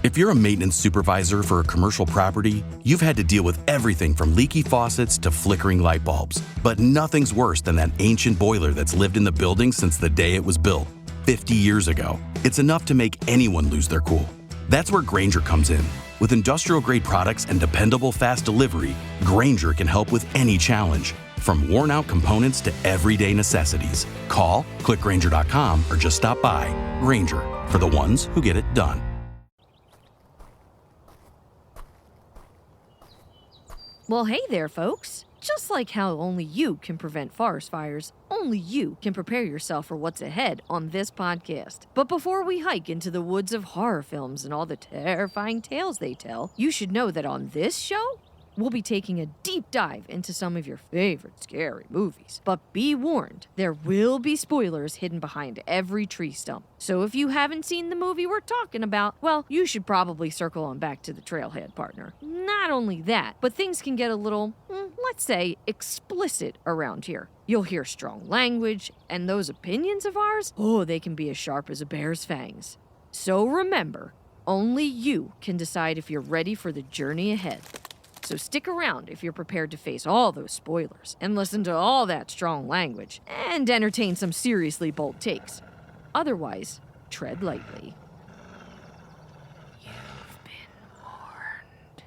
If you're a maintenance supervisor for a commercial property, you've had to deal with everything from leaky faucets to flickering light bulbs. But nothing's worse than that ancient boiler that's lived in the building since the day it was built, 50 years ago. It's enough to make anyone lose their cool. That's where Grainger comes in. With industrial-grade products and dependable fast delivery, Grainger can help with any challenge, from worn-out components to everyday necessities. Call, click Grainger.com, or just stop by. Grainger, for the ones who get it done. Well, hey there, folks. Just like how only you can prevent forest fires, only you can prepare yourself for what's ahead on this podcast. But before we hike into the woods of horror films and all the terrifying tales they tell, you should know that on this show, we'll be taking a deep dive into some of your favorite scary movies. But be warned, there will be spoilers hidden behind every tree stump. So if you haven't seen the movie we're talking about, well, you should probably circle on back to the trailhead, partner. Not only that, but things can get a little, let's say, explicit around here. You'll hear strong language, and those opinions of ours, they can be as sharp as a bear's fangs. So remember, only you can decide if you're ready for the journey ahead. So stick around if you're prepared to face all those spoilers and listen to all that strong language and entertain some seriously bold takes. Otherwise, tread lightly. You've been warned.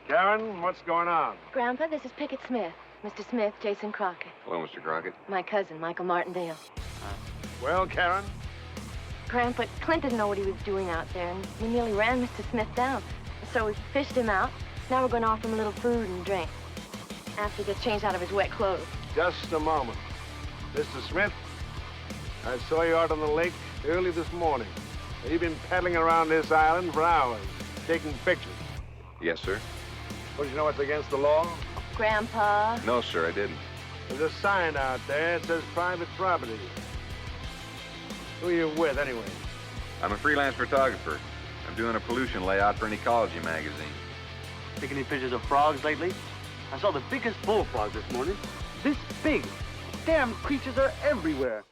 Karen, what's going on? Grandpa, this is Pickett Smith. Mr. Smith, Jason Crockett. Hello, Mr. Crockett. My cousin, Michael Martindale. Well, Karen? Grandpa, Clint didn't know what he was doing out there, and we nearly ran Mr. Smith down. So we fished him out. Now we're going to offer him a little food and drink after he gets changed out of his wet clothes. Just a moment. Mr. Smith, I saw you out on the lake early this morning. You've been paddling around this island for hours, taking pictures. Yes, sir. Don't you know it's against the law? Grandpa. No, sir, I didn't. There's a sign out there that says private property. Who are you with, anyway? I'm a freelance photographer. I'm doing a pollution layout for an ecology magazine. Taking any pictures of frogs lately? I saw the biggest bullfrog this morning. This big. Damn creatures are everywhere.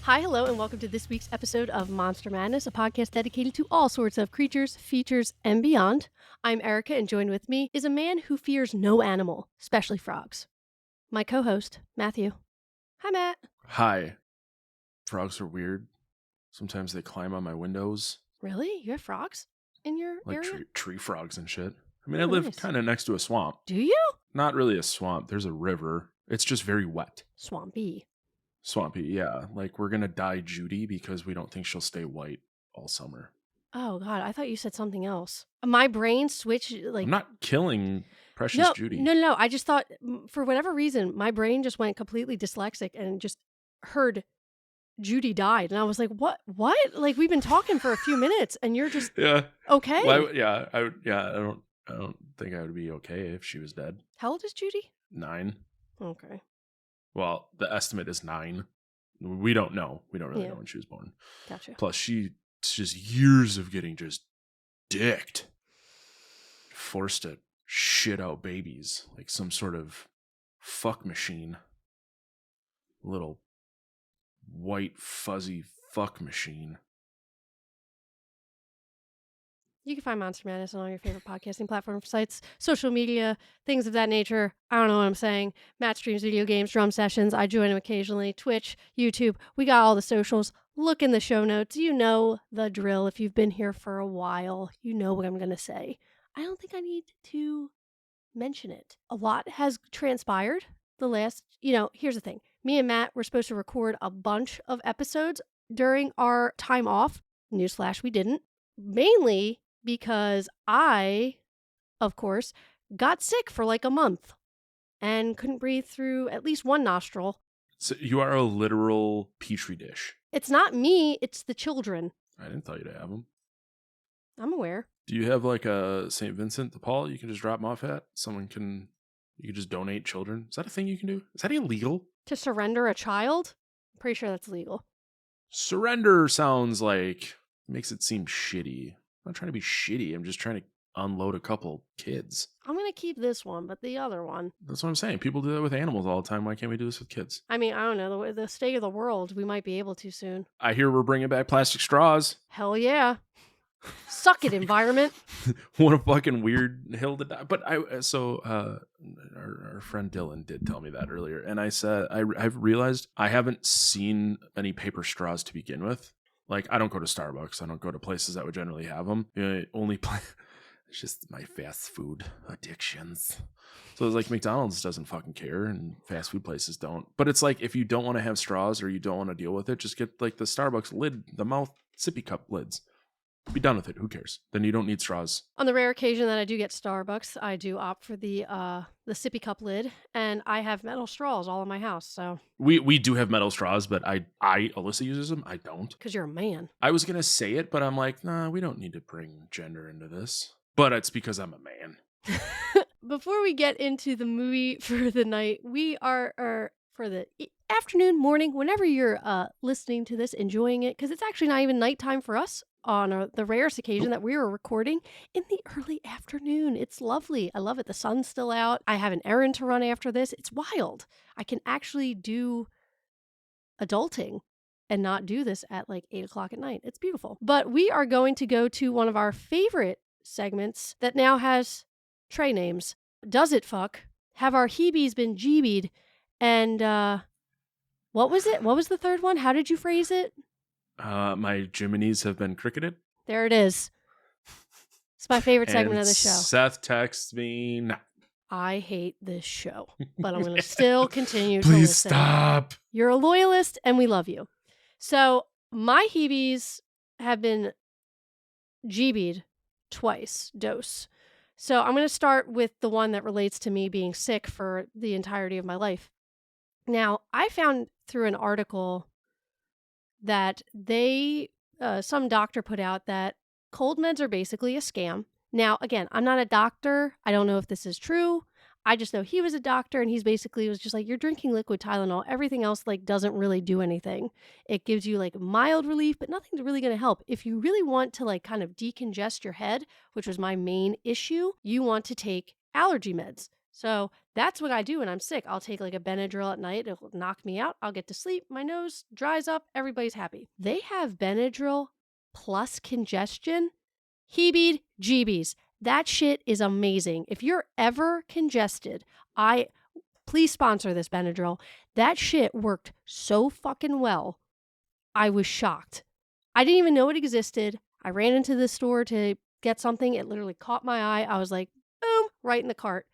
Hi, hello, and welcome to this week's episode of Monster Madness, a podcast dedicated to all sorts of creatures, features, and beyond. I'm Erica, and joined with me is a man who fears no animal, especially frogs. My co-host, Matthew. Hi, Matt. Hi. Frogs are weird. Sometimes they climb on my windows. Really? You have frogs in your area? Like tree frogs and shit. I mean, I live kind of next to a swamp. Do you? Not really a swamp. There's a river. It's just very wet. Swampy, yeah. Like, we're going to dye Judy because we don't think she'll stay white all summer. Oh, God. I thought you said something else. My brain switched, like... I'm not killing precious Judy. No. I just thought, for whatever reason, my brain just went completely dyslexic and just heard Judy died. And I was like, what? Like, we've been talking for a few minutes and you're just... Yeah. Okay. Well, I don't think I would be okay if she was dead. How old is Judy? 9. Okay. Well, the estimate is 9. We don't know. We don't really know when she was born. Gotcha. Plus, she's just years of getting just dicked. Forced to shit out babies like some sort of fuck machine. Little white fuzzy fuck machine. You can find Monster Madness on all your favorite podcasting platform sites, social media, things of that nature. I don't know what I'm saying. Matt streams video games, drum sessions. I join him occasionally. Twitch, YouTube. We got all the socials. Look in the show notes. You know the drill. If you've been here for a while, you know what I'm going to say. I don't think I need to mention it. A lot has transpired the last, here's the thing. Me and Matt were supposed to record a bunch of episodes during our time off. Newsflash, we didn't. Mainly because I, of course, got sick for like a month and couldn't breathe through at least one nostril. So you are a literal petri dish. It's not me, it's the children. I didn't tell you to have them. I'm aware. Do you have like a St. Vincent de Paul you can just drop them off at? You can just donate children? Is that a thing you can do? Is that illegal? To surrender a child? I'm pretty sure that's legal. Surrender sounds like, makes it seem shitty. I'm not trying to be shitty. I'm just trying to unload a couple kids. I'm going to keep this one, but the other one. That's what I'm saying. People do that with animals all the time. Why can't we do this with kids? I mean, I don't know. The state of the world, we might be able to soon. I hear we're bringing back plastic straws. Hell yeah. Suck it, environment. What a fucking weird hill to die. But our friend Dylan did tell me that earlier. And I said, I've realized I haven't seen any paper straws to begin with. Like, I don't go to Starbucks. I don't go to places that would generally have them. It's just my fast food addictions. So it's like McDonald's doesn't fucking care and fast food places don't. But it's like, if you don't want to have straws or you don't want to deal with it, just get like the Starbucks lid, the mouth sippy cup lids. Be done with it. Who cares? Then you don't need straws. On the rare occasion that I do get Starbucks, I do opt for the sippy cup lid, and I have metal straws all in my house. So we do have metal straws, but Alyssa uses them. I don't. Because you're a man. I was gonna say it, but I'm like, nah, we don't need to bring gender into this. But it's because I'm a man. Before we get into the movie for the night, we are for the afternoon, morning, whenever you're listening to this, enjoying it, because it's actually not even nighttime for us. On the rarest occasion that we were recording in the early afternoon. It's lovely. I love it. The sun's still out. I have an errand to run after this. It's wild. I can actually do adulting and not do this at like 8 o'clock at night. It's beautiful. But we are going to go to one of our favorite segments that now has tray names. Does it fuck? Have our Hebes been jeebied? And what was it? What was the third one? How did you phrase it? My Jiminy's have been cricketed. There it is. It's my favorite segment of the show. Seth texts me. Nah. I hate this show, but I'm going to still continue to Please listen. stop. You're a loyalist, and we love you. So my Hebes have been GB'd twice, dose. So I'm going to start with the one that relates to me being sick for the entirety of my life. Now, I found through an article that some doctor put out that cold meds are basically a scam. Now, again, I'm not a doctor. I don't know if this is true. I just know he was a doctor, and he's basically was just like, you're drinking liquid Tylenol. Everything else like doesn't really do anything. It gives you like mild relief, but nothing's really going to help. If you really want to like kind of decongest your head, which was my main issue, you want to take allergy meds. So that's what I do when I'm sick. I'll take like a Benadryl at night. It'll knock me out. I'll get to sleep. My nose dries up. Everybody's happy. They have Benadryl plus congestion. Hebeed jeebies. That shit is amazing. If you're ever congested, please sponsor this Benadryl. That shit worked so fucking well. I was shocked. I didn't even know it existed. I ran into the store to get something. It literally caught my eye. I was like, boom, right in the cart.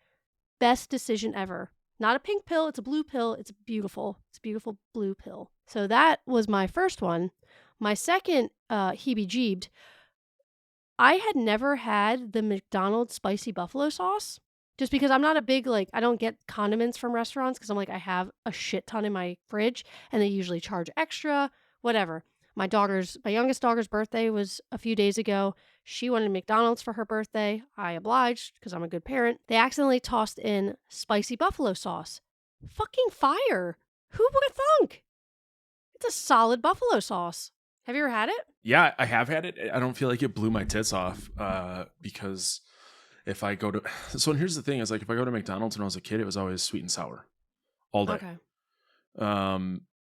Best decision ever. Not a pink pill. It's a blue pill. It's beautiful. It's a beautiful blue pill. So that was my first one. My second heebie-jeebed, I had never had the McDonald's spicy buffalo sauce just because I'm not a big, I don't get condiments from restaurants because I'm like, I have a shit ton in my fridge and they usually charge extra, whatever. My youngest daughter's birthday was a few days ago. She wanted McDonald's for her birthday. I obliged because I'm a good parent. They accidentally tossed in spicy buffalo sauce. Fucking fire. Who would have thunk? It's a solid buffalo sauce. Have you ever had it? Yeah, I have had it. I don't feel like it blew my tits off because if I go to... So here's the thing is like if I go to McDonald's when I was a kid, it was always sweet and sour all day. Okay.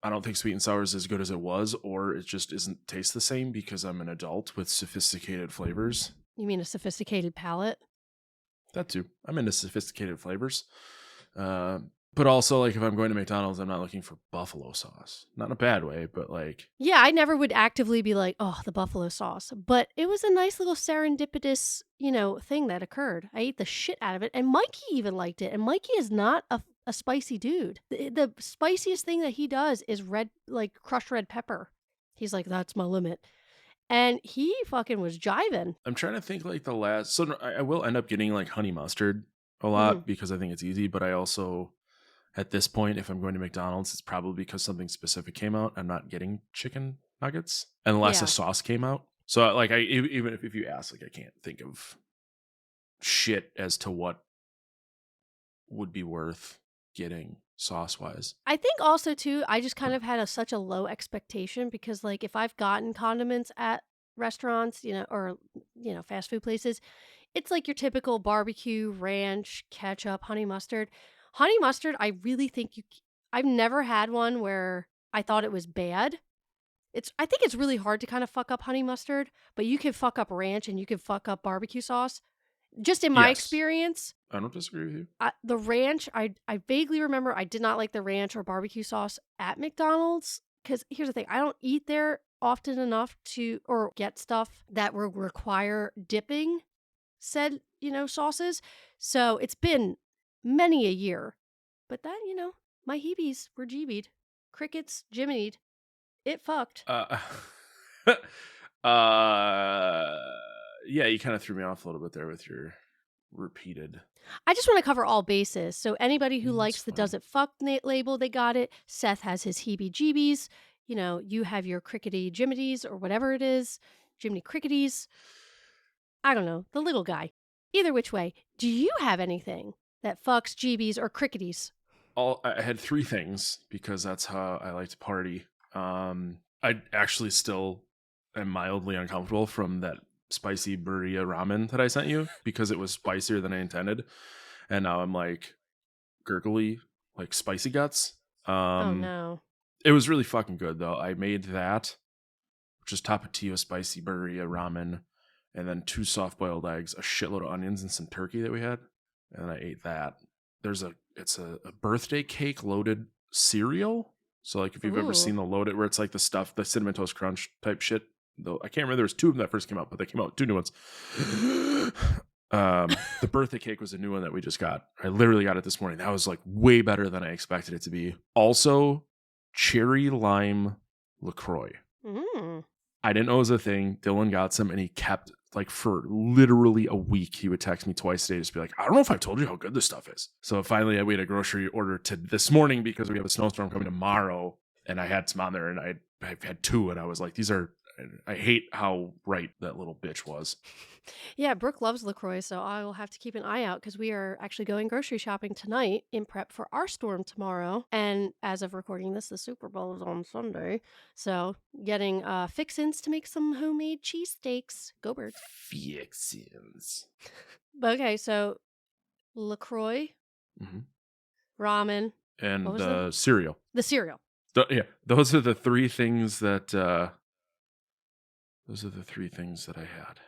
I don't think sweet and sour is as good as it was, or it just isn't taste the same because I'm an adult with sophisticated flavors. You mean a sophisticated palate? That too. I'm into sophisticated flavors. But also, like, if I'm going to McDonald's, I'm not looking for buffalo sauce. Not in a bad way, but like... Yeah, I never would actively be like, oh, the buffalo sauce. But it was a nice little serendipitous, thing that occurred. I ate the shit out of it. And Mikey even liked it. And Mikey is not a spicy dude. The spiciest thing that he does is crushed red pepper. He's like, that's my limit. And he fucking was jiving. I'm trying to think like the last... So I will end up getting like honey mustard a lot because I think it's easy. But I also... At this point, if I'm going to McDonald's, it's probably because something specific came out. I'm not getting chicken nuggets unless a sauce came out. So, like, even if you ask, like, I can't think of shit as to what would be worth getting sauce-wise. I think also, too, I just kind of had such a low expectation because, like, if I've gotten condiments at restaurants, or, fast food places, It's like your typical barbecue, ranch, ketchup, honey mustard. Honey mustard, I really think I've never had one where I thought it was bad. I think it's really hard to kind of fuck up honey mustard, but you can fuck up ranch and you can fuck up barbecue sauce. Just in my experience. I don't disagree with you. The ranch, I vaguely remember I did not like the ranch or barbecue sauce at McDonald's. Because here's the thing, I don't eat there often enough or get stuff that will require dipping said, sauces. So it's been many a year. But that, my heebies were jeebied. Crickets jiminied. It fucked. Yeah, you kind of threw me off a little bit there with your repeated. I just want to cover all bases. So anybody who likes the fine. Does It Fuck label, they got it. Seth has his heebie-jeebies. You have your crickety jimities or whatever it is. Jiminy cricketies. I don't know. The little guy. Either which way. Do you have anything that fucks jeebies or cricketies? I had 3 things because that's how I like to party. I actually still am mildly uncomfortable from that spicy burrito ramen that I sent you because it was spicier than I intended. And now I'm like gurgly, like spicy guts. Oh no. It was really fucking good though. I made that, which is Tapatio spicy burrito ramen, and then 2 soft boiled eggs, a shitload of onions, and some turkey that we had. And then I ate that. It's a birthday cake loaded cereal. So like if you've ever seen the loaded where it's like the Cinnamon Toast Crunch type shit. Though I can't remember, there was 2 of them that first came out, but they came out 2 new ones. The birthday cake was a new one that we just got. I literally got it this morning. That was like way better than I expected it to be. Also, cherry lime LaCroix. I didn't know it was a thing. Dylan got some and he kept like for literally a week. He would text me twice a day just be like, I don't know if I've told you how good this stuff is. So finally we had a grocery order to this morning because we have a snowstorm coming tomorrow, and I had some on there, and I've had 2, and I was like, I hate how right that little bitch was. Yeah, Brooke loves LaCroix, so I will have to keep an eye out because we are actually going grocery shopping tonight in prep for our storm tomorrow. And as of recording this, the Super Bowl is on Sunday. So getting fixins to make some homemade cheesesteaks. Go Bird. Fixins. Okay, so LaCroix, ramen, and the cereal. The cereal. Those are the 3 things that... Those are the 3 things that I had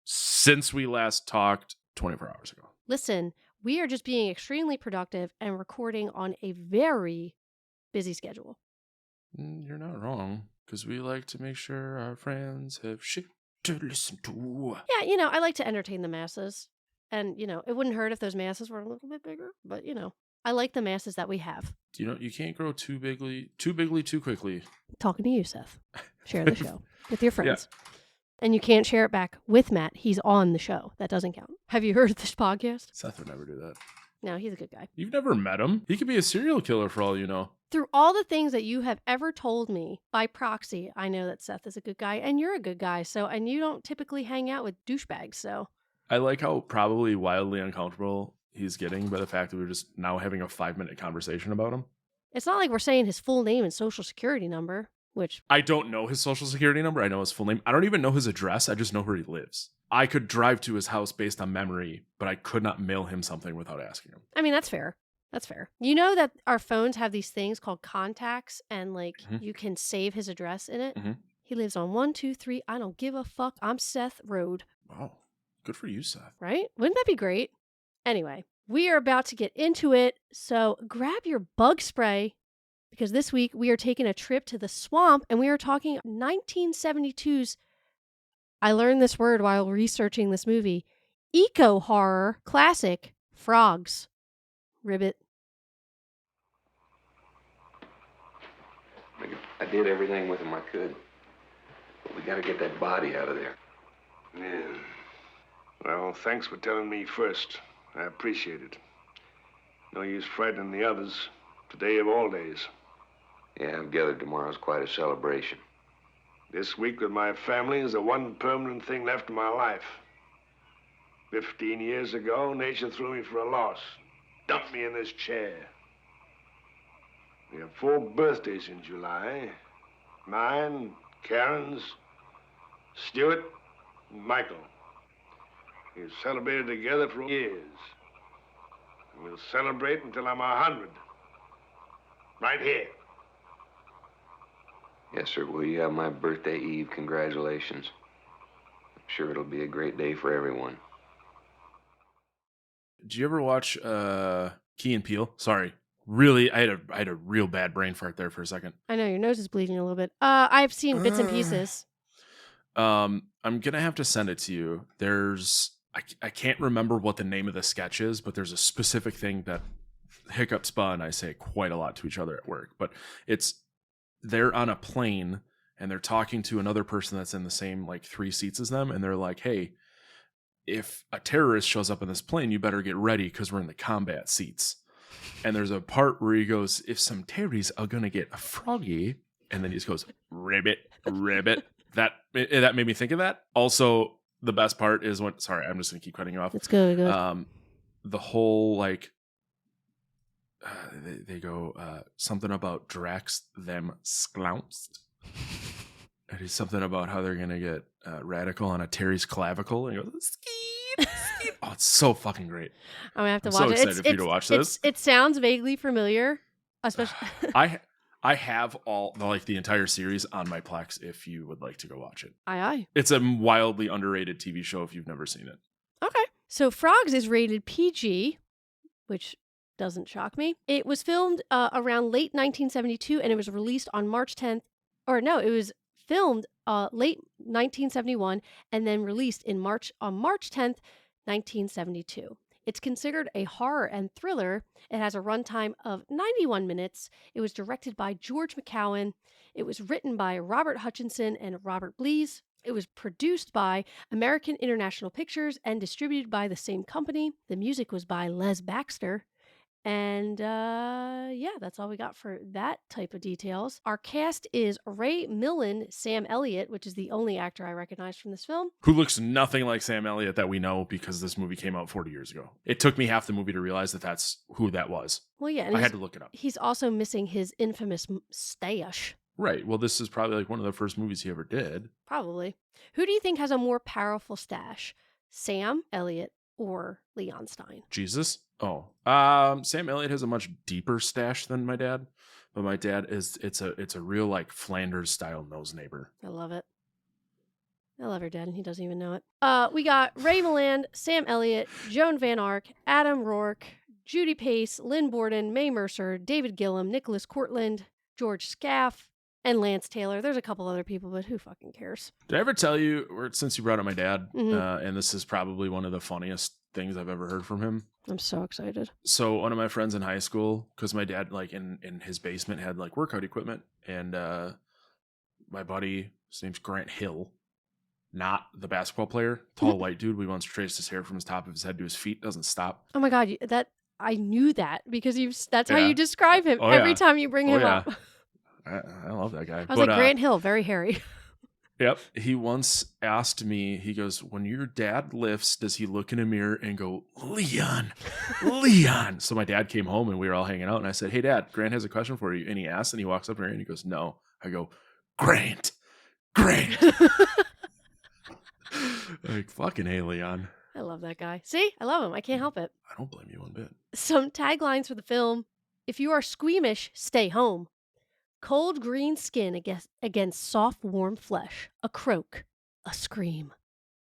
since we last talked 24 hours ago. Listen, we are just being extremely productive and recording on a very busy schedule. You're not wrong, because we like to make sure our friends have shit to listen to. Yeah, I like to entertain the masses. And, it wouldn't hurt if those masses were a little bit bigger. But, I like the masses that we have. You can't grow too bigly, too quickly. Talking to you, Seth. Share the show with your friends. Yeah. And you can't share it back with Matt. He's on the show. That doesn't count. Have you heard of this podcast? Seth would never do that. No, he's a good guy. You've never met him. He could be a serial killer for all you know. Through all the things that you have ever told me by proxy, I know that Seth is a good guy and you're a good guy. And you don't typically hang out with douchebags. So I like how probably wildly uncomfortable he's getting by the fact that we're just now having a 5-minute conversation about him. It's not like we're saying his full name and social security number. Which I don't know his social security number. I know his full name. I don't even know his address. I just know where he lives. I could drive to his house based on memory, but I could not mail him something without asking him. I mean, that's fair. That's fair. You know that our phones have these things called contacts, and you can save his address in it. He lives on 123. I don't give a fuck. I'm Seth Rood. Wow. Good for you, Seth. Right? Wouldn't that be great? Anyway, we are about to get into it. So grab your bug spray. Because this week we are taking a trip to the swamp and we are talking 1972's, I learned this word while researching this movie, eco-horror classic, Frogs. Ribbit. I did everything with him I could. But we gotta get that body out of there. Yeah. Well, thanks for telling me first. I appreciate it. No use frightening the others. Today of all days. Yeah, I've gathered tomorrow's quite a celebration. This week with my family is the one permanent thing left in my life. 15 years ago, nature threw me for a loss. Dumped me in this chair. We have 4 birthdays in July. Mine, Karen's, Stuart, and Michael. We've celebrated together for years. And we'll celebrate until I'm 100. Right here. Yes, sir. Well, you have my birthday eve. Congratulations. I'm sure it'll be a great day for everyone. Did you ever watch Key and Peele? Sorry. Really, I had a real bad brain fart there for a second. I know your nose is bleeding a little bit. I've seen bits and pieces. I'm gonna have to send it to you. I can't remember what the name of the sketch is, but there's a specific thing that Hiccup, Spa, and I say quite a lot to each other at work. But they're on a plane and they're talking to another person that's in the same like 3 seats as them, and they're like, "Hey, if a terrorist shows up in this plane, you better get ready because we're in the combat seats." And there's a part where he goes, "If some terrorists are gonna get a froggy," and then he just goes, "Ribbit, ribbit." That made me think of that. Also, the best part is when, sorry, I'm just gonna keep cutting you off. It's good. The whole like they go something about Drax them sklounced. And it's something about how they're gonna get radical on a Terry's clavicle, and he goes, "Skeet, skeet." Oh, it's so fucking great. I'm gonna have to I'm watch so it. excited for you to watch this. It sounds vaguely familiar, especially. I have the entire series on my Plex if you would like to go watch it. Aye. It's a wildly underrated TV show if you've never seen it. Okay. So Frogs is rated PG, which doesn't shock me. It was filmed around late 1972 and it was released on March 10th. It was filmed late 1971 and then released on March 10th, 1972. It's considered a horror and thriller. It has a runtime of 91 minutes. It was directed by George McCowan. It was written by Robert Hutchinson and Robert Blees. It was produced by American International Pictures and distributed by the same company. The music was by Les Baxter. And that's all we got for that type of details. Our cast is Ray Milland, Sam Elliott, which is the only actor I recognize from this film. Who looks nothing like Sam Elliott that we know because this movie came out 40 years ago. It took me half the movie to realize that that's who that was. Well, yeah. And I had to look it up. He's also missing his infamous stash. Right. Well, this is probably like one of the first movies he ever did. Probably. Who do you think has a more powerful stash? Sam Elliott or Leon Stein? Jesus? Oh. Sam Elliott has a much deeper stash than my dad. But my dad it's a real like Flanders style nose neighbor. I love it. I love her dad and he doesn't even know it. We got Ray Milland, Sam Elliott, Joan Van Ark, Adam Rourke, Judy Pace, Lynn Borden, Mae Mercer, David Gillum, Nicholas Cortland, George Scaff, and Lance Taylor. There's a couple other people, but who fucking cares? Did I ever tell you, or since you brought up my dad, and this is probably one of the funniest things I've ever heard from him. I'm so excited. So one of my friends in high school, because my dad, like in his basement, had like workout equipment, and my buddy, his name's Grant Hill, not the basketball player, tall white dude. We once traced his hair from his top of his head to his feet. Doesn't stop. Oh my god, I knew that because that's how you describe him every time you bring him up. I love that guy. I was like, Grant Hill, very hairy. Yep. He once asked me, he goes, when your dad lifts, does he look in a mirror and go, Leon, Leon? So my dad came home and we were all hanging out and I said, hey, Dad, Grant has a question for you. And he asked and he walks up here and he goes, no. I go, Grant. Like, fucking hey, Leon. I love that guy. See? I love him. I can't help it. I don't blame you one bit. Some taglines for the film. If you are squeamish, stay home. Cold green skin against soft warm flesh. A croak. A scream.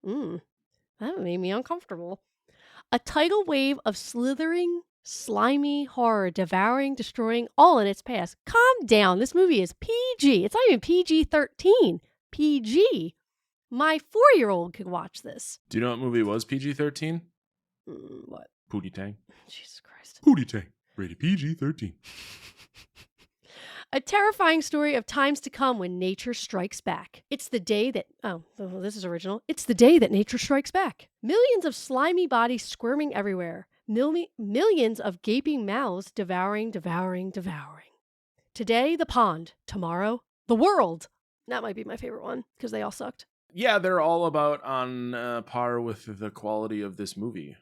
That made me uncomfortable. A tidal wave of slithering, slimy horror, devouring, destroying, all in its path. Calm down. This movie is PG. It's not even PG-13. PG. My 4-year-old could watch this. Do you know what movie was PG-13? What? Pootie Tang. Jesus Christ. Pootie Tang. Rated PG-13. A terrifying story of times to come when nature strikes back. It's the day that... Oh, this is original. It's the day that nature strikes back. Millions of slimy bodies squirming everywhere. Millions of gaping mouths devouring. Today, the pond. Tomorrow, the world. That might be my favorite one, because they all sucked. Yeah, they're all about on par with the quality of this movie.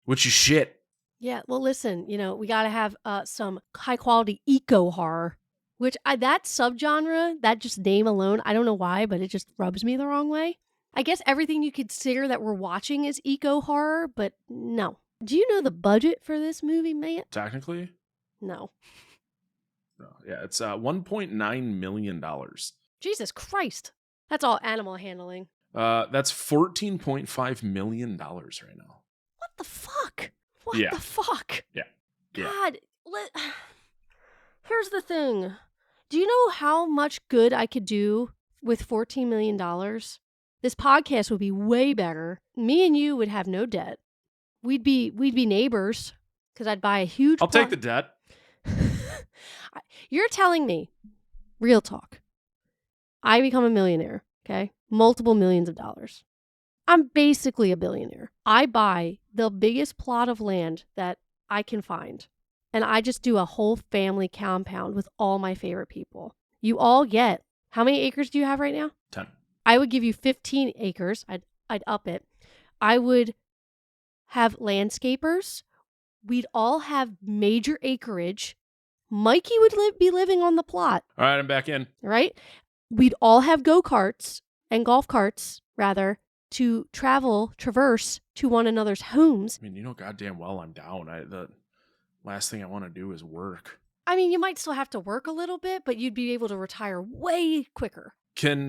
Which is shit. Yeah, well, listen, we got to have some high-quality eco-horror, which that subgenre, that just name alone, I don't know why, but it just rubs me the wrong way. I guess everything you consider that we're watching is eco-horror, but no. Do you know the budget for this movie, man? Technically? No. No. Yeah, it's $1.9 million. Jesus Christ. That's all animal handling. That's $14.5 million right now. What the fuck? What Yeah. the fuck? Yeah. God, here's the thing. Do you know how much good I could do with $14 million? This podcast would be way better. Me and you would have no debt. We'd be neighbors because I'd buy a huge I'll take the debt. You're telling me, real talk, I become a millionaire, okay? Multiple millions of dollars. I'm basically a billionaire. I buy the biggest plot of land that I can find, and I just do a whole family compound with all my favorite people. You all get, how many acres do you have right now? 10. I would give you 15 acres. I'd up it. I would have landscapers. We'd all have major acreage. Mikey would be living on the plot. All right, I'm back in. Right? We'd all have go-karts and golf carts, rather, to traverse to one another's homes. I mean, you know goddamn well I'm down. The last thing I want to do is work. I mean, you might still have to work a little bit, but you'd be able to retire way quicker. Can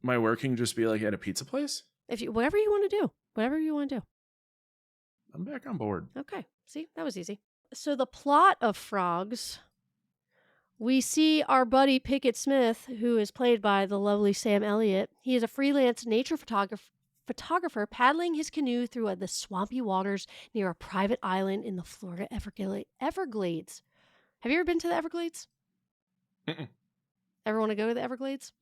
my working just be like at a pizza place? Whatever you want to do. Whatever you want to do. I'm back on board. Okay. See, that was easy. So the plot of Frogs, we see our buddy Pickett Smith, who is played by the lovely Sam Elliott. He is a freelance nature photographer paddling his canoe through the swampy waters near a private island in the Florida Everglades. Have you ever been to the Everglades? Mm-mm. Ever want to go to the Everglades?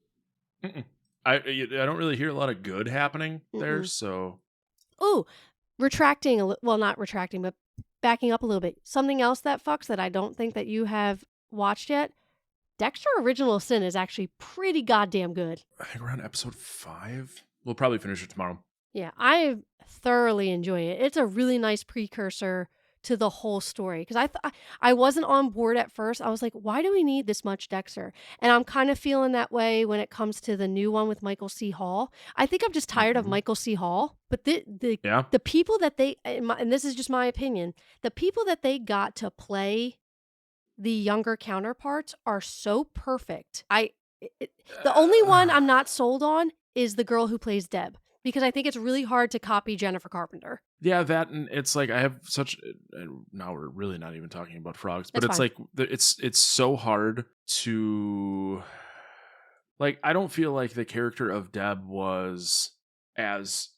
Mm-mm. I don't really hear a lot of good happening there, so... Ooh, not retracting, but backing up a little bit. Something else that fucks that I don't think that you have watched yet. Dexter Original Sin is actually pretty goddamn good. I think we're on episode 5. We'll probably finish it tomorrow. Yeah, I thoroughly enjoy it. It's a really nice precursor to the whole story. Because I wasn't on board at first. I was like, why do we need this much Dexter? And I'm kind of feeling that way when it comes to the new one with Michael C. Hall. I think I'm just tired of Michael C. Hall. But the people that they, and this is just my opinion, the people that they got to play the younger counterparts are so perfect. The only one I'm not sold on is the girl who plays Deb. Because I think it's really hard to copy Jennifer Carpenter. Yeah, that, and it's like I have such. Now we're really not even talking about Frogs, but That's it's fine. like it's so hard to. Like, I don't feel like the character of Deb was as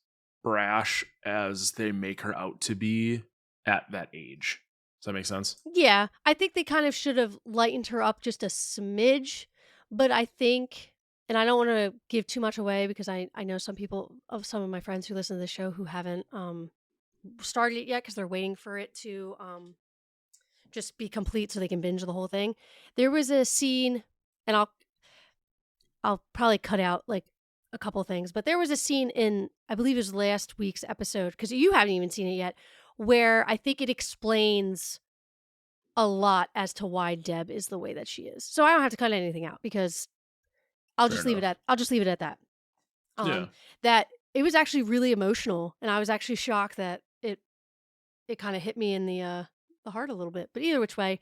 brash as they make her out to be at that age. Does that make sense? Yeah, I think they kind of should have lightened her up just a smidge, but I think. And I don't want to give too much away because I know some of my friends who listen to the show who haven't started it yet because they're waiting for it to just be complete so they can binge the whole thing. There was a scene, and I'll probably cut out like a couple things, but there was a scene in, I believe it was last week's episode, because you haven't even seen it yet, where I think it explains a lot as to why Deb is the way that she is. So I don't have to cut anything out because I'll just leave it at that. That it was actually really emotional, and I was actually shocked that it kind of hit me in the heart a little bit. But either which way,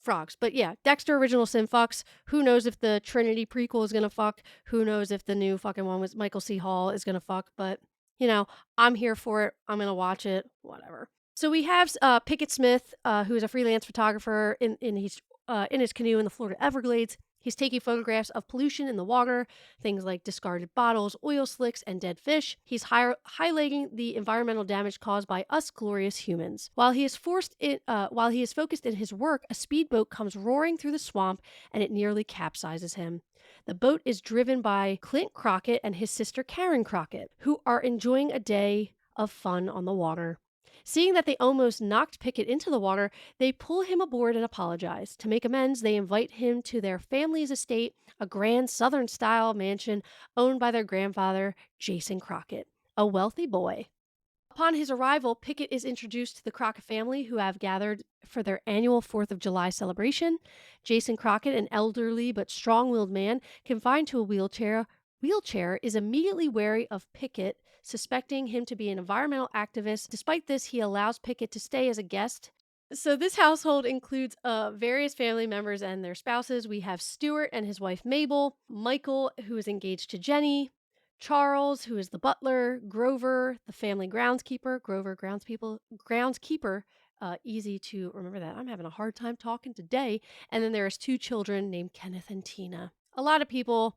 Frogs. But yeah, Dexter Original Sin fucks. Who knows if the Trinity prequel is gonna fuck? Who knows if the new fucking one with Michael C. Hall is gonna fuck? But you know, I'm here for it. I'm gonna watch it. Whatever. So we have Pickett Smith, who is a freelance photographer in his canoe in the Florida Everglades. He's taking photographs of pollution in the water, things like discarded bottles, oil slicks, and dead fish. He's highlighting the environmental damage caused by us glorious humans. While he is focused in his work, a speedboat comes roaring through the swamp, and it nearly capsizes him. The boat is driven by Clint Crockett and his sister Karen Crockett, who are enjoying a day of fun on the water. Seeing that they almost knocked Pickett into the water, they pull him aboard and apologize. To make amends, they invite him to their family's estate, a grand Southern-style mansion owned by their grandfather, Jason Crockett, a wealthy boy. Upon his arrival, Pickett is introduced to the Crockett family, who have gathered for their annual 4th of July celebration. Jason Crockett, an elderly but strong-willed man, confined to a wheelchair, wheelchair, is immediately wary of Pickett, suspecting him to be an environmental activist. Despite this, he allows Pickett to stay as a guest. So this household includes various family members and their spouses. We have Stuart and his wife Mabel, Michael, who is engaged to Jenny, Charles, who is the butler, Grover, the family groundskeeper, groundskeeper, easy to remember that. I'm having a hard time talking today. And then there's 2 children named Kenneth and Tina. A lot of people,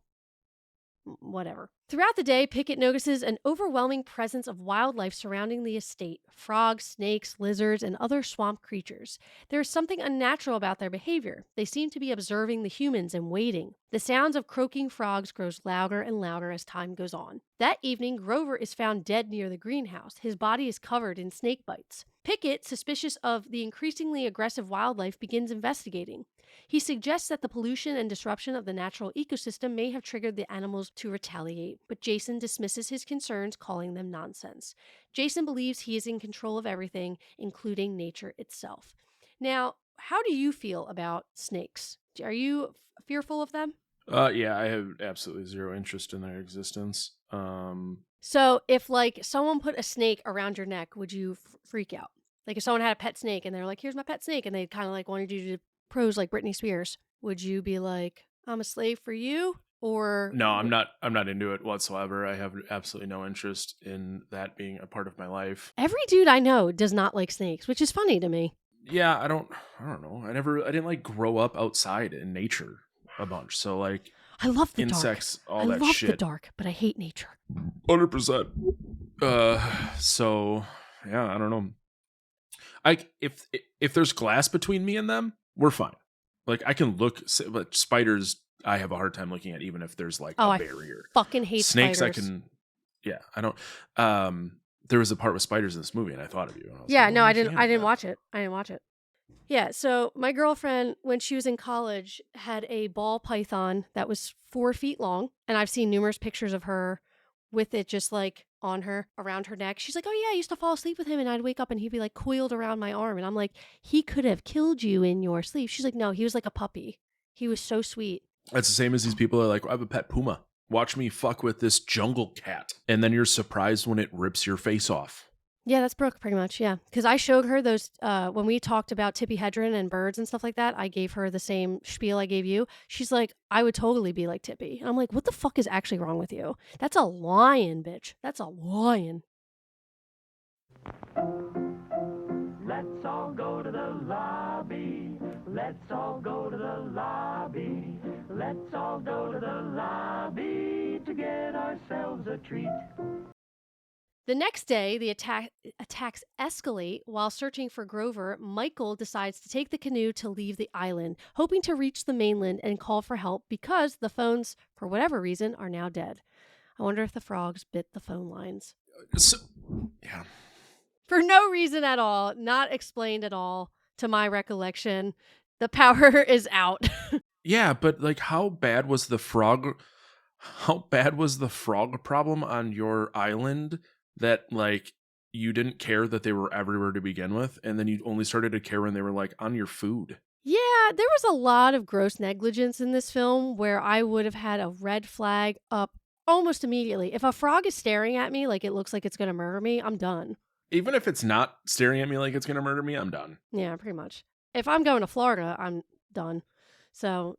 whatever. Throughout the day, Pickett notices an overwhelming presence of wildlife surrounding the estate: frogs, snakes, lizards, and other swamp creatures. There is something unnatural about their behavior. They seem to be observing the humans and waiting. The sounds of croaking frogs grows louder and louder as time goes on. That evening, Grover is found dead near the greenhouse. His body is covered in snake bites. Pickett, suspicious of the increasingly aggressive wildlife, begins investigating. He suggests that the pollution and disruption of the natural ecosystem may have triggered the animals to retaliate, but Jason dismisses his concerns, calling them nonsense. Jason believes he is in control of everything, including nature itself. Now, how do you feel about snakes? Are you fearful of them? Yeah, I have absolutely zero interest in their existence. So if like someone put a snake around your neck, would you freak out? Like if someone had a pet snake and they're like, here's my pet snake, and they kind of like wanted you to pose like Britney Spears, would you be like, I'm a slave for you? Or no, I'm not into it whatsoever. I have absolutely no interest in that being a part of my life. Every dude I know does not like snakes, which is funny to me. Yeah, I don't know. I didn't like grow up outside in nature a bunch. So like I love the insects, dark. all that shit. I love the dark, but I hate nature. 100%. So yeah, I don't know. If there's glass between me and them, we're fine. Like I can look, but spiders I have a hard time looking at, even if there's like a barrier. I fucking hate snakes. spiders. I don't. There was a part with spiders in this movie, and I thought of you. I didn't watch it. Yeah, so my girlfriend, when she was in college, had a ball python that was 4 feet long, and I've seen numerous pictures of her with it just like on her, around her neck. She's like, oh yeah, I used to fall asleep with him, and I'd wake up and he'd be like coiled around my arm, and I'm like, he could have killed you in your sleep. She's like, no, he was like a puppy. He was so sweet. That's the same as these people are like, I have a pet puma. Watch me fuck with this jungle cat. And then you're surprised when it rips your face off. Yeah, that's Brooke pretty much, yeah. Because I showed her those, when we talked about Tippi-Hedren and birds and stuff like that, I gave her the same spiel I gave you. She's like, I would totally be like Tippi. And I'm like, what the fuck is actually wrong with you? That's a lion, bitch. That's a lion. Let's all go to the lobby. Let's all go to the lobby. Let's all go to the lobby to get ourselves a treat. The next day, the attacks escalate. While searching for Grover, Michael decides to take the canoe to leave the island, hoping to reach the mainland and call for help because the phones, for whatever reason, are now dead. I wonder if the frogs bit the phone lines. Yeah. For no reason at all, not explained at all to my recollection. The power is out. Yeah, but like how bad was the frog problem on your island that like you didn't care that they were everywhere to begin with, and then you only started to care when they were like on your food? Yeah, there was a lot of gross negligence in this film where I would have had a red flag up almost immediately. If a frog is staring at me like it looks like it's going to murder me, I'm done. Even if it's not staring at me like it's going to murder me, I'm done. Yeah, pretty much. If I'm going to Florida, I'm done. So,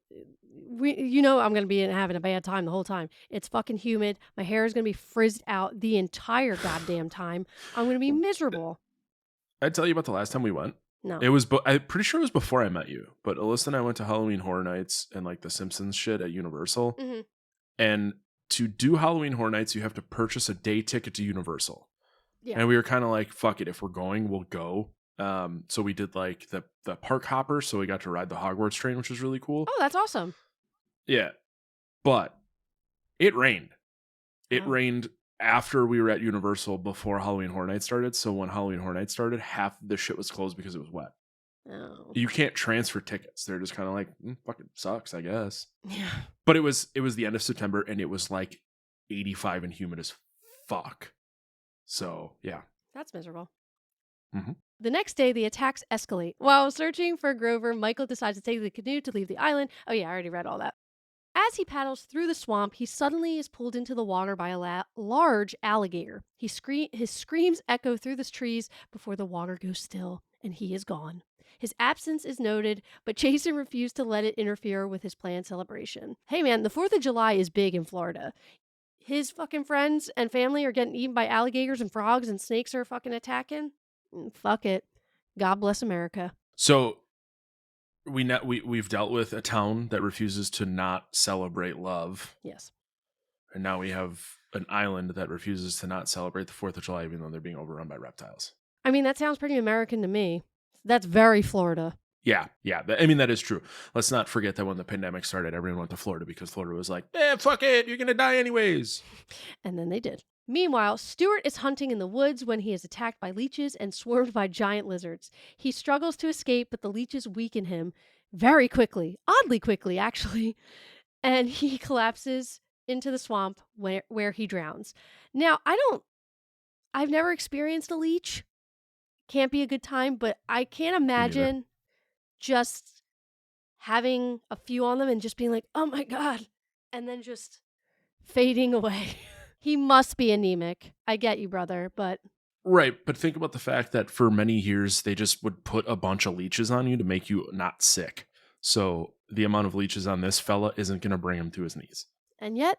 I'm going to be having a bad time the whole time. It's fucking humid. My hair is going to be frizzed out the entire goddamn time. I'm going to be miserable. I'd tell you about the last time we went. No. It was, I'm pretty sure it was before I met you. But Alyssa and I went to Halloween Horror Nights and like the Simpsons shit at Universal. Mm-hmm. And to do Halloween Horror Nights, you have to purchase a day ticket to Universal. Yeah. And we were kind of like, fuck it. If we're going, we'll go. So we did like the park hopper. So we got to ride the Hogwarts train, which was really cool. Oh, that's awesome. Yeah. But it rained. It Oh. rained after we were at Universal before Halloween Horror Nights started. So when Halloween Horror Nights started, half the shit was closed because it was wet. Oh. You can't transfer tickets. They're just kind of like, fucking sucks, I guess. Yeah. But it was the end of September and it was like 85 and humid as fuck. So yeah. That's miserable. Mm-hmm. The next day, the attacks escalate. While searching for Grover, Michael decides to take the canoe to leave the island. Oh yeah, I already read all that. As he paddles through the swamp, he suddenly is pulled into the water by a large alligator. His screams echo through the trees before the water goes still, and he is gone. His absence is noted, but Jason refused to let it interfere with his planned celebration. Hey man, the 4th of July is big in Florida. His fucking friends and family are getting eaten by alligators and frogs and snakes are fucking attacking. Fuck it. God bless America. So we've dealt with a town that refuses to not celebrate love. Yes. And now we have an island that refuses to not celebrate the 4th of July even though they're being overrun by reptiles. I mean, that sounds pretty American to me. That's very Florida. Yeah. I mean, that is true. Let's not forget that when the pandemic started, everyone went to Florida because Florida was like, fuck it, you're going to die anyways. And then they did. Meanwhile, Stuart is hunting in the woods when he is attacked by leeches and swarmed by giant lizards. He struggles to escape, but the leeches weaken him very quickly, oddly quickly, actually, and he collapses into the swamp where he drowns. Now, I've never experienced a leech. Can't be a good time, but I can't imagine just having a few on them and just being like, oh my God, and then just fading away. He must be anemic. I get you, brother, but... Right, but think about the fact that for many years, they just would put a bunch of leeches on you to make you not sick. So the amount of leeches on this fella isn't going to bring him to his knees. And yet,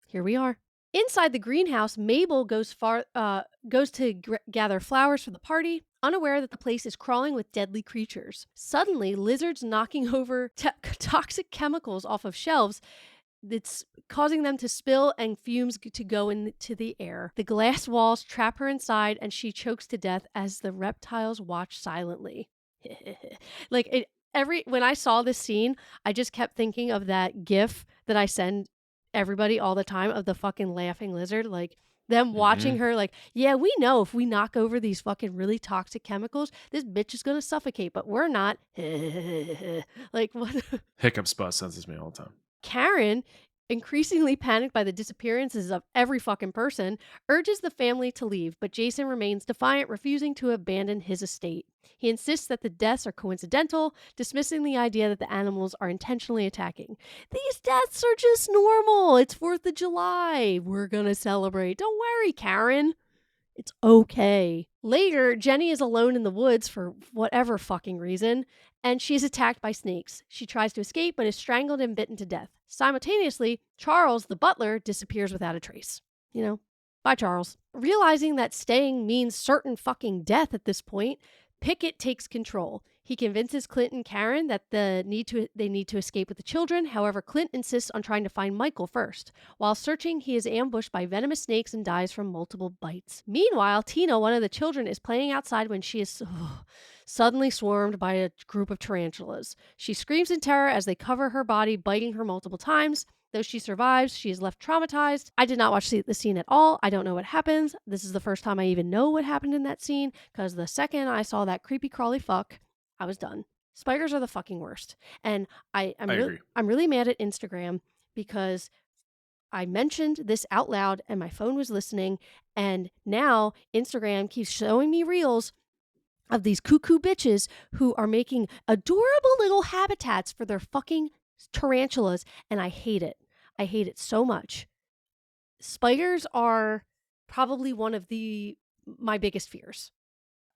here we are. Inside the greenhouse, Mabel goes to gather flowers for the party, unaware that the place is crawling with deadly creatures. Suddenly, lizards knocking over toxic chemicals off of shelves. It's causing them to spill and fumes to go into the air. The glass walls trap her inside and she chokes to death as the reptiles watch silently. When I saw this scene, I just kept thinking of that GIF that I send everybody all the time of the fucking laughing lizard, like them watching her like, yeah, we know if we knock over these fucking really toxic chemicals, this bitch is gonna suffocate, but we're not. Like, what? Hiccup spot senses me all the time. Karen, increasingly panicked by the disappearances of every fucking person, urges the family to leave, but Jason remains defiant, refusing to abandon his estate. He insists that the deaths are coincidental, dismissing the idea that the animals are intentionally attacking. These deaths are just normal. It's 4th of July. We're gonna celebrate. Don't worry, Karen. It's okay. Later, Jenny is alone in the woods for whatever fucking reason, and she is attacked by snakes. She tries to escape, but is strangled and bitten to death. Simultaneously, Charles, the butler, disappears without a trace. Bye, Charles. Realizing that staying means certain fucking death at this point, Pickett takes control. He convinces Clint and Karen that they need to escape with the children. However, Clint insists on trying to find Michael first. While searching, he is ambushed by venomous snakes and dies from multiple bites. Meanwhile, Tina, one of the children, is playing outside when she is suddenly swarmed by a group of tarantulas. She screams in terror as they cover her body, biting her multiple times. Though she survives, she is left traumatized. I did not watch the scene at all. I don't know what happens. This is the first time I even know what happened in that scene, because the second I saw that creepy crawly fuck, I was done. Spiders are the fucking worst. And I'm really mad at Instagram because I mentioned this out loud and my phone was listening, and now Instagram keeps showing me reels of these cuckoo bitches who are making adorable little habitats for their fucking tarantulas, and I hate it. I hate it so much. Spiders are probably one of my biggest fears.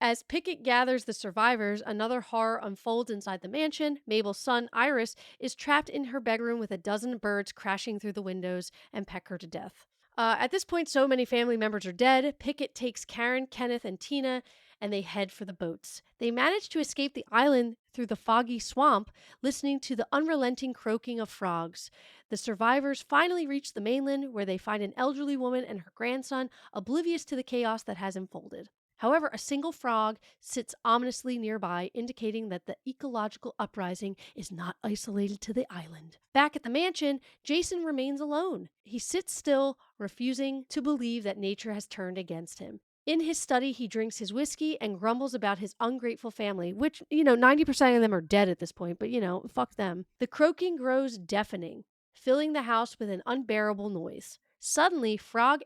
As Pickett gathers the survivors, another horror unfolds inside the mansion. Mabel's son, Iris, is trapped in her bedroom with a dozen birds crashing through the windows and peck her to death. At this point, so many family members are dead. Pickett takes Karen, Kenneth, and Tina, and they head for the boats. They manage to escape the island through the foggy swamp, listening to the unrelenting croaking of frogs. The survivors finally reach the mainland, where they find an elderly woman and her grandson, oblivious to the chaos that has unfolded. However, a single frog sits ominously nearby, indicating that the ecological uprising is not isolated to the island. Back at the mansion, Jason remains alone. He sits still, refusing to believe that nature has turned against him. In his study, he drinks his whiskey and grumbles about his ungrateful family, which, 90% of them are dead at this point, but, fuck them. The croaking grows deafening, filling the house with an unbearable noise. Suddenly, frogs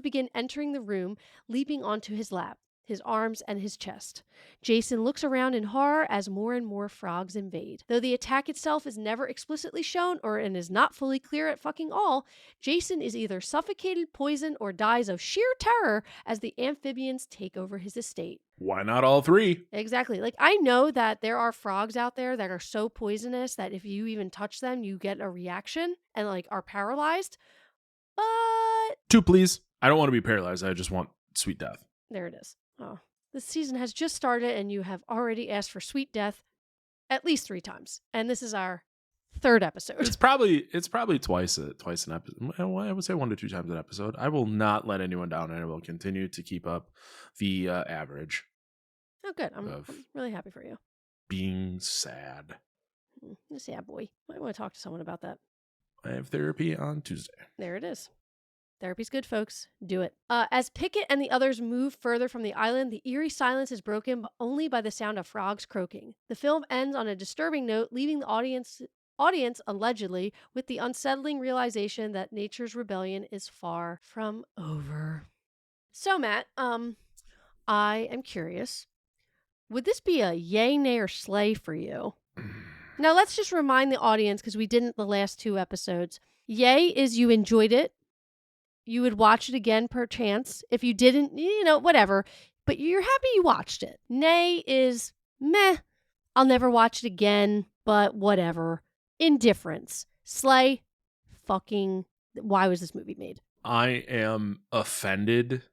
begin entering the room, leaping onto his lap. his arms, and his chest. Jason looks around in horror as more and more frogs invade. Though the attack itself is never explicitly shown and is not fully clear at fucking all, Jason is either suffocated, poisoned, or dies of sheer terror as the amphibians take over his estate. Why not all three? Exactly. Like, I know that there are frogs out there that are so poisonous that if you even touch them, you get a reaction and, like, are paralyzed. But 2, please. I don't want to be paralyzed. I just want sweet death. there it is. Oh, this season has just started and you have already asked for sweet death at least 3 times. And this is our 3rd episode. It's probably twice an episode. I would say 1 to 2 times an episode. I will not let anyone down, and I will continue to keep up the average. Oh, good. I'm really happy for you. Being sad. A sad boy. Might want to talk to someone about that. I have therapy on Tuesday. There it is. Therapy's good, folks. Do it. As Pickett and the others move further from the island, the eerie silence is broken only by the sound of frogs croaking. The film ends on a disturbing note, leaving the audience allegedly with the unsettling realization that nature's rebellion is far from over. So, Matt, I am curious. Would this be a yay, nay, or slay for you? Now, let's just remind the audience, because we didn't the last 2 episodes. Yay is you enjoyed it. You would watch it again per chance. If you didn't, whatever. But you're happy you watched it. Nay is meh. I'll never watch it again, but whatever. Indifference. Slay. Fucking. Why was this movie made? I am offended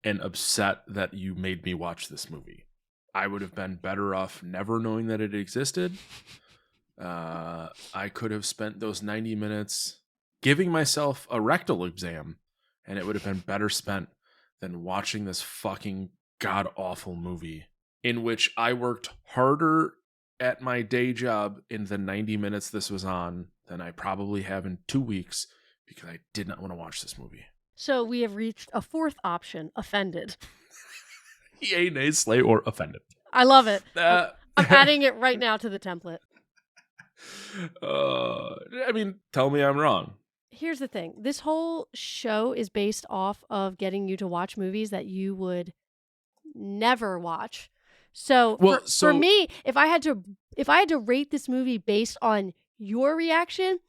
and upset that you made me watch this movie. I would have been better off never knowing that it existed. I could have spent those 90 minutes giving myself a rectal exam, and it would have been better spent than watching this fucking god-awful movie in which I worked harder at my day job in the 90 minutes this was on than I probably have in 2 weeks because I did not want to watch this movie. So we have reached a 4th option, offended. Yay, nay, slay, or offended. I love it. I'm adding it right now to the template. Tell me I'm wrong. Here's the thing. This whole show is based off of getting you to watch movies that you would never watch. So, for me, if I had to rate this movie based on your reaction,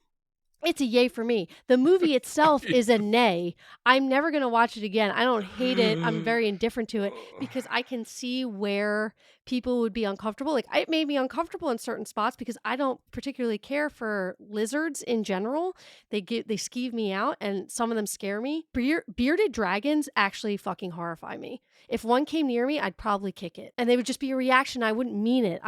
it's a yay for me. The movie itself is a nay. I'm never going to watch it again. I don't hate it. I'm very indifferent to it because I can see where people would be uncomfortable. Like, it made me uncomfortable in certain spots because I don't particularly care for lizards in general. They skeeve me out, and some of them scare me. Bearded dragons actually fucking horrify me. If one came near me, I'd probably kick it. And they would just be a reaction. I wouldn't mean it.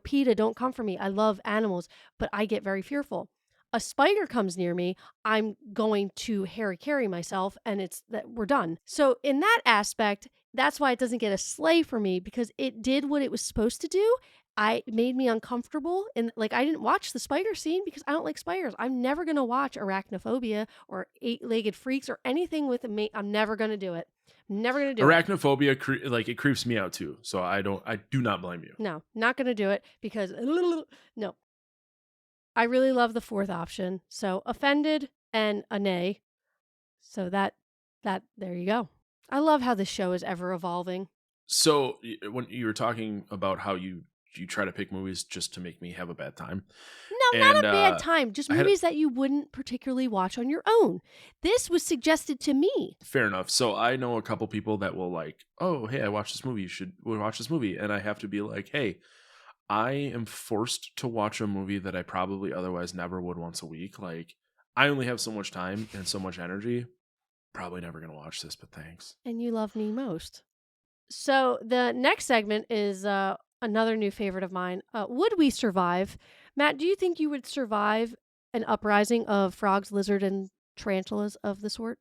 PETA, don't come for me. I love animals, but I get very fearful. A spider comes near me, I'm going to hara-kiri myself, and it's that we're done. So in that aspect, that's why it doesn't get a slay for me, because it did what it was supposed to do. It made me uncomfortable, and I didn't watch the spider scene because I don't like spiders. I'm never gonna watch Arachnophobia or 8-Legged Freaks or anything with a I'm never gonna do it. Never gonna do Arachnophobia, it. Arachnophobia, it creeps me out too. So I do not blame you. No, not gonna do it because no. I really love the 4th option. So offended and a nay. So that there you go. I love how this show is ever evolving. So when you were talking about how you try to pick movies just to make me have a bad time. No, not a bad time. Just movies that you wouldn't particularly watch on your own. This was suggested to me. Fair enough. So I know a couple people that will oh, hey, I watched this movie. We'll watch this movie. And I have to be like, hey, I am forced to watch a movie that I probably otherwise never would once a week. I only have so much time and so much energy. Probably never going to watch this, but thanks. And you love me most. So the next segment is another new favorite of mine. Would we survive? Matt, do you think you would survive an uprising of frogs, lizard, and tarantulas of the sort?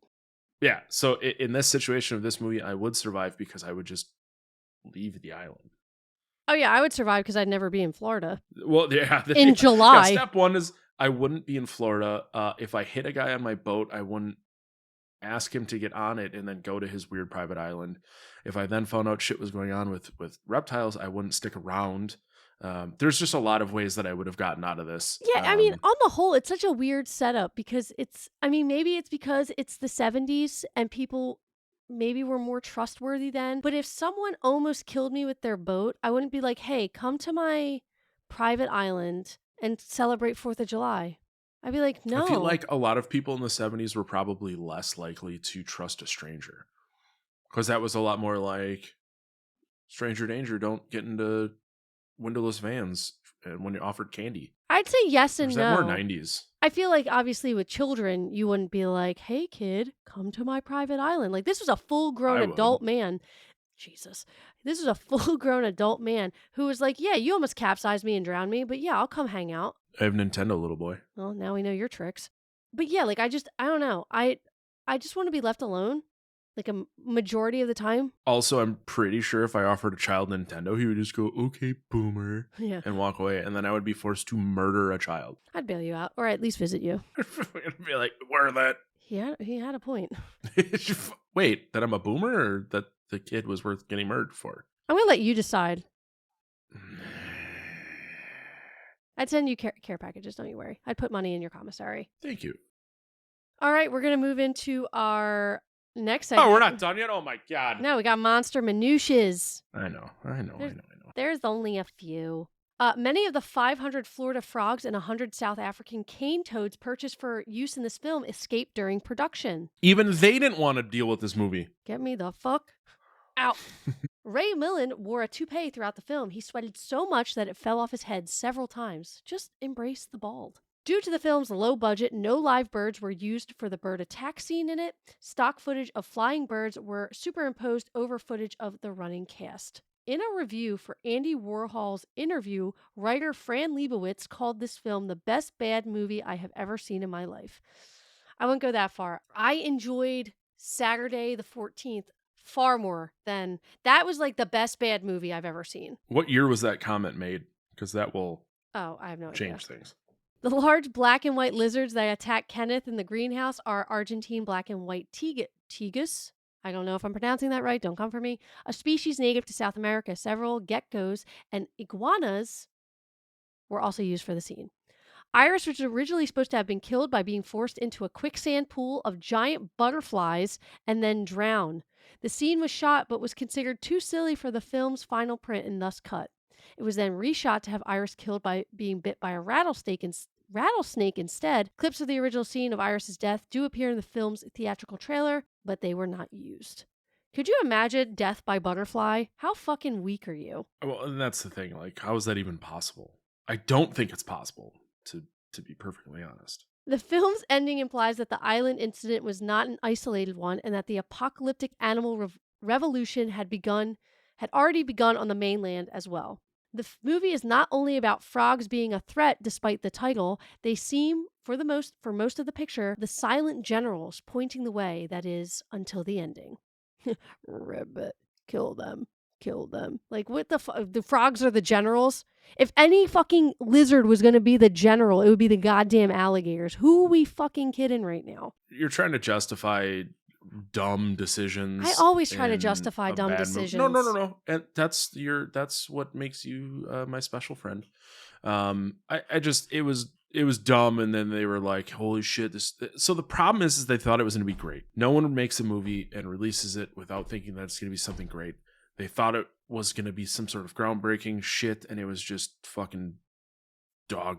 Yeah. So in this situation of this movie, I would survive because I would just leave the island. Oh, yeah, I would survive because I'd never be in Florida. Well, yeah. In July. Yeah, step 1 is I wouldn't be in Florida. If I hit a guy on my boat, I wouldn't ask him to get on it and then go to his weird private island. If I then found out shit was going on with reptiles, I wouldn't stick around. There's just a lot of ways that I would have gotten out of this. Yeah, on the whole, it's such a weird setup because maybe it's because it's the 70s and people maybe were more trustworthy then. But if someone almost killed me with their boat, I wouldn't be like, hey, come to my private island and celebrate 4th of July. I'd be like, no. I feel like a lot of people in the 70s were probably less likely to trust a stranger. Because that was a lot more like, stranger danger, don't get into windowless vans when you're offered candy. I'd say yes and no. More 90s. I feel like obviously with children, you wouldn't be like, hey kid, come to my private island. Like this was a full-grown adult man. Jesus. This is a full-grown adult man who was like, yeah, you almost capsized me and drowned me, but yeah, I'll come hang out. I have Nintendo, little boy. Well, now we know your tricks. But yeah, like I don't know. I just want to be left alone. Like a majority of the time. Also, I'm pretty sure if I offered a child Nintendo, he would just go, okay, boomer, and walk away. And then I would be forced to murder a child. I'd bail you out, or at least visit you. I'd be like, where that? He had a point. Wait, that I'm a boomer or that the kid was worth getting murdered for? I'm going to let you decide. I'd send you care packages, don't you worry. I'd put money in your commissary. Thank you. All right, we're going to move into our next segment. Oh, we're not done yet? Oh my God. No, we got monster minutiaes. I know. There's only a few. Many of the 500 Florida frogs and 100 South African cane toads purchased for use in this film escaped during production. Even they didn't want to deal with this movie. Get me the fuck out. Ray Milland wore a toupee throughout the film. He sweated so much that it fell off his head several times. Just embrace the bald. Due to the film's low budget, no live birds were used for the bird attack scene in it. Stock footage of flying birds were superimposed over footage of the running cast. In a review for Andy Warhol's interview, writer Fran Lebowitz called this film the best bad movie I have ever seen in my life. I won't go that far. I enjoyed Saturday the 14th far more than... That was like the best bad movie I've ever seen. What year was that comment made? Because that will I have no idea. Change things. The large black and white lizards that attack Kenneth in the greenhouse are Argentine black and white tegus. I don't know if I'm pronouncing that right. Don't come for me. A species native to South America. Several geckos and iguanas were also used for the scene. Iris was originally supposed to have been killed by being forced into a quicksand pool of giant butterflies and then drowned. The scene was shot but was considered too silly for the film's final print and thus cut. It was then reshot to have Iris killed by being bit by a rattlesnake instead. Clips of the original scene of Iris's death do appear in the film's theatrical trailer, but they were not used. Could you imagine death by butterfly? How fucking weak are you? Well, and that's the thing. Like, how is that even possible? I don't think it's possible, to be perfectly honest. The film's ending implies that the island incident was not an isolated one and that the apocalyptic animal revolution had already begun on the mainland as well. The movie is not only about frogs being a threat despite the title, they seem, for most of the picture, the silent generals pointing the way, that is, until the ending. Ribbit, kill them. Like, what the frogs are the generals? If any fucking lizard was going to be the general, it would be the goddamn alligators. Who are we fucking kidding right now? You're trying to justify dumb decisions. I always try to justify dumb decisions. No. And that's what makes you my special friend. It was dumb, and then they were like, holy shit, so the problem is they thought it was going to be great. No one makes a movie and releases it without thinking that it's going to be something great. They thought it was going to be some sort of groundbreaking shit, and it was just fucking dog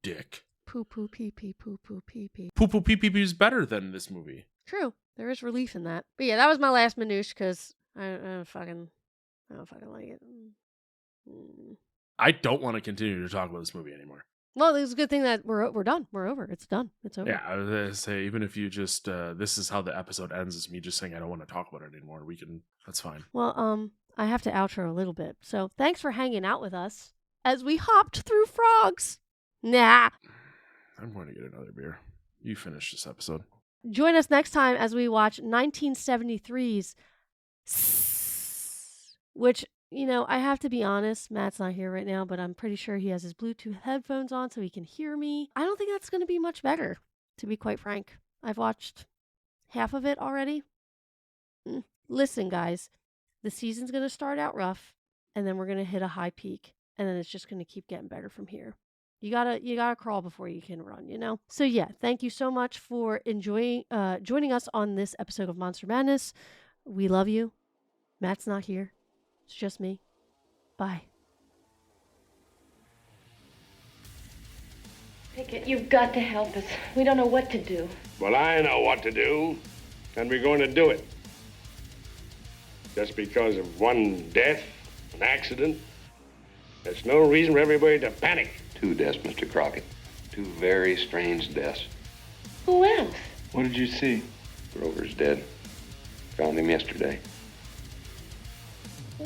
dick. Poo poo pee pee poo poo pee pee. Poo poo pee pee pee is better than this movie. True. There is relief in that. But yeah, that was my last minutiae because I don't fucking like it. I don't want to continue to talk about this movie anymore. Well, it's a good thing that we're done. We're over. It's done. It's over. Yeah, I was going to say, even if you just, this is how the episode ends, is me just saying I don't want to talk about it anymore. That's fine. Well, I have to outro a little bit. So thanks for hanging out with us as we hopped through frogs. Nah. I'm going to get another beer. You finish this episode. Join us next time as we watch 1973's which, you know, I have to be honest, Matt's not here right now, but I'm pretty sure he has his Bluetooth headphones on so he can hear me. I don't think that's going to be much better, to be quite frank. I've watched half of it already. Listen, guys, the season's going to start out rough, and then we're going to hit a high peak, and then it's just going to keep getting better from here. You gotta crawl before you can run, you know? So yeah, thank you so much for joining us on this episode of Monster Madness. We love you. Matt's not here. It's just me. Bye. Pickett, you've got to help us. We don't know what to do. Well, I know what to do, and we're going to do it. Just because of one death, an accident, there's no reason for everybody to panic. 2 deaths, Mr. Crockett. 2 very strange deaths. Who else? What did you see? Grover's dead. Found him yesterday.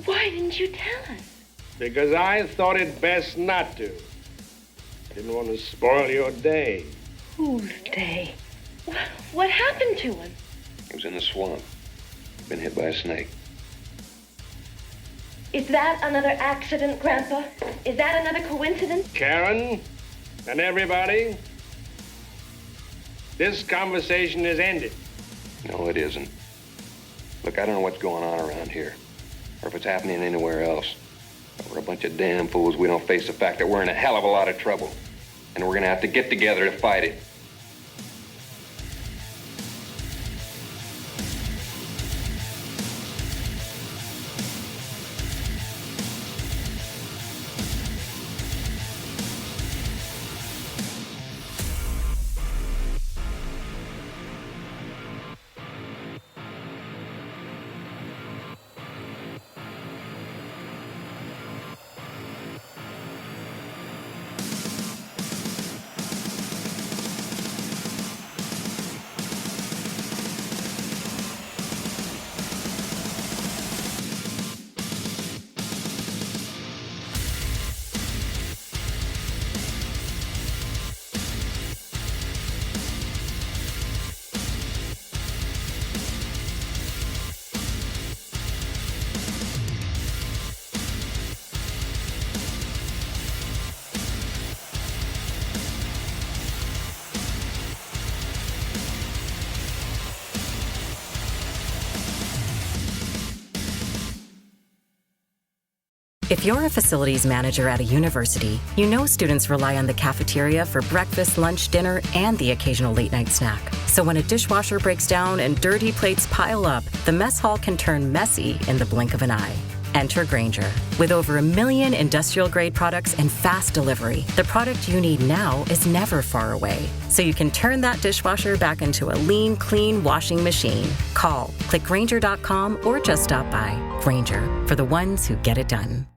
Why didn't you tell us? Because I thought it best not to. Didn't want to spoil your day. Whose day? What happened to him? He was in the swamp. Been hit by a snake. Is that another accident, Grandpa? Is that another coincidence? Karen and everybody, this conversation is ended. No, it isn't. Look, I don't know what's going on around here, or if it's happening anywhere else. But we're a bunch of damn fools. We don't face the fact that we're in a hell of a lot of trouble, and we're gonna have to get together to fight it. If you're a facilities manager at a university, you know students rely on the cafeteria for breakfast, lunch, dinner, and the occasional late-night snack. So when a dishwasher breaks down and dirty plates pile up, the mess hall can turn messy in the blink of an eye. Enter Grainger. With over 1 million industrial-grade products and fast delivery, the product you need now is never far away. So you can turn that dishwasher back into a lean, clean washing machine. Call, click Grainger.com, or just stop by. Grainger, for the ones who get it done.